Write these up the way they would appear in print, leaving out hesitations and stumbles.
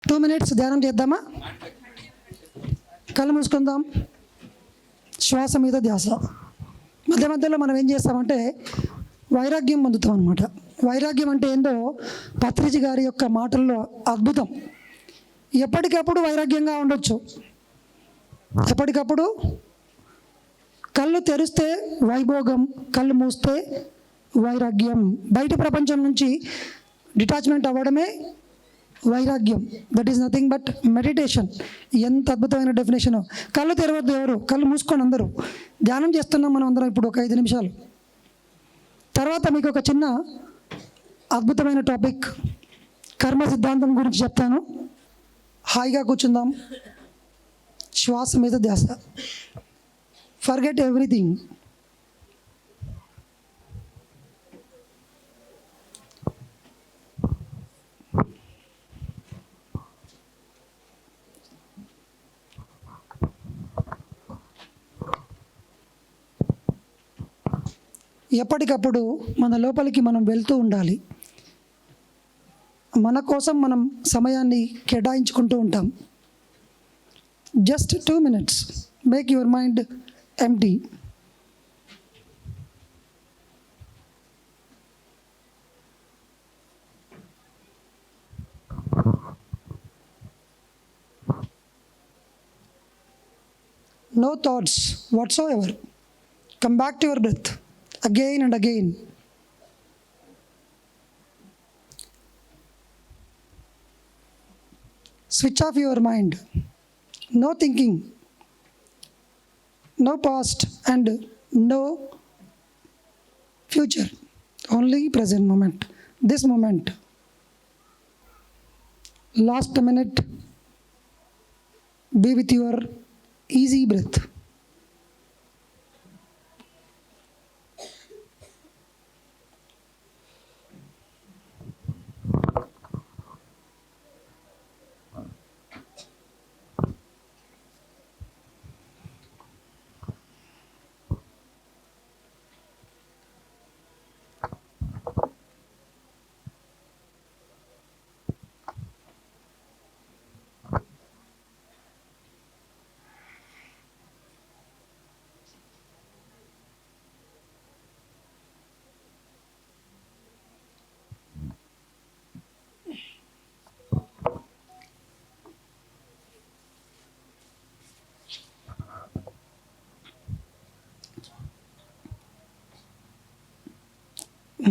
2 minutes ధ్యానం చేద్దామా? కళ్ళు మూసుకుందాం. శ్వాస మీద ధ్యాస. మధ్య మధ్యలో మనం ఏం చేస్తామంటే వైరాగ్యం పొందుతాం అనమాట. వైరాగ్యం అంటే ఏందో పత్రిజీ గారి యొక్క మాటల్లో అద్భుతం. ఎప్పటికప్పుడు వైరాగ్యంగా ఉండొచ్చు. ఎప్పటికప్పుడు కళ్ళు తెరిస్తే వైభోగం, కళ్ళు మూస్తే వైరాగ్యం. బయట ప్రపంచం నుంచి డిటాచ్మెంట్ అవ్వడమే వైరాగ్యం. That is nothing but meditation. ఎంత అద్భుతమైన డెఫినేషన్. కళ్ళు తెరవద్దు ఎవరు, కళ్ళు మూసుకొని అందరూ ధ్యానం చేస్తున్నాం మనం అందరం ఇప్పుడు ఒక 5 నిమిషాలు. తర్వాత మీకు ఒక చిన్న అద్భుతమైన టాపిక్ కర్మ సిద్ధాంతం గురించి చెప్తాను. హాయిగా కూర్చుందాం. శ్వాస మీద ధ్యాస. Forget everything. ఎప్పటికప్పుడు మన లోపలికి మనం వెళ్తూ ఉండాలి. మన కోసం మనం సమయాన్ని కేటాయించుకుంటూ ఉంటాం. Just 2 minutes. Make your mind empty. No thoughts whatsoever. Come back to your breath again and again. Switch off your mind. No thinking, no past and no future. Only present moment. This moment. Last minute. Be with your easy breath.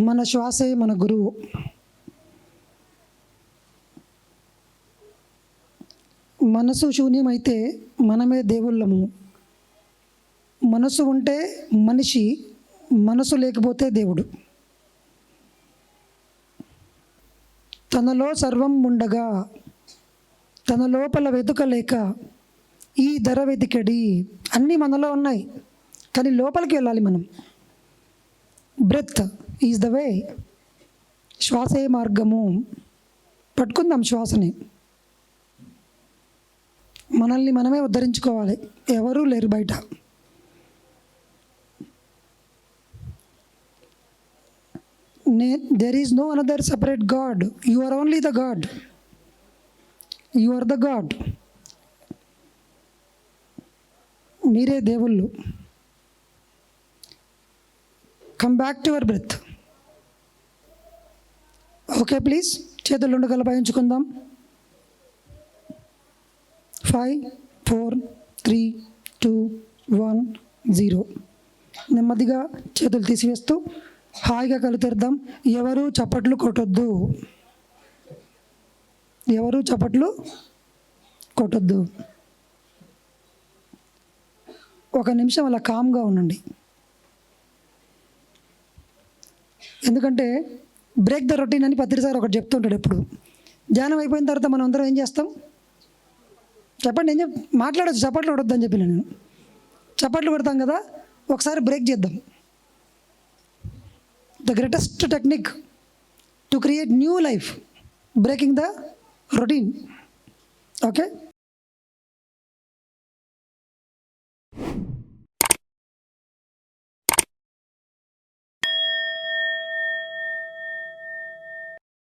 మన శ్వాసే మన గురువు. మనసు శూన్యమైతే మనమే దేవుళ్ళము. మనసు ఉంటే మనిషి, మనసు లేకపోతే దేవుడు. తనలో సర్వం ఉండగా తన లోపల వెతుకలేక ఈ ధర వెతికడి. అన్నీ మనలో ఉన్నాయి కానీ లోపలికి వెళ్ళాలి మనం. Breath is the way. శ్వాసే మార్గము. పట్టుకుందాం శ్వాసని. మనల్ని మనమే ఉద్ధరించుకోవాలి. ఎవరూ లేరు బయట. There is no another separate god. You are only the god. You are the god. మీరే దేవుళ్ళు. Come back to your breath. Okay please. చేతులు 2 కలపై ఉంచుకుందాం. 5 4 3 2 1 0. నెమ్మదిగా చేతులు తీసివేస్తూ హాయిగా కళ్ళు తెరుద్దాం. ఎవరు చప్పట్లు కొట్టొద్దు. ఎవరు చప్పట్లు కొట్టొద్దు. 1 నిమిషం అలా కామ్గా ఉండండి. ఎందుకంటే బ్రేక్ ద రొటీన్ అని పత్రిసారి ఒకటి చెప్తుంటాడు ఎప్పుడు. ధ్యానం అయిపోయిన తర్వాత మనం అందరం ఏం చేస్తాం చెప్పండి? మాట్లాడచ్చు. చప్పట్లు కొడొద్దని చెప్పిన నేను. చప్పట్లు కొడతాం కదా, ఒకసారి బ్రేక్ చేద్దాం. The greatest technique to create new life, breaking the routine. Okay.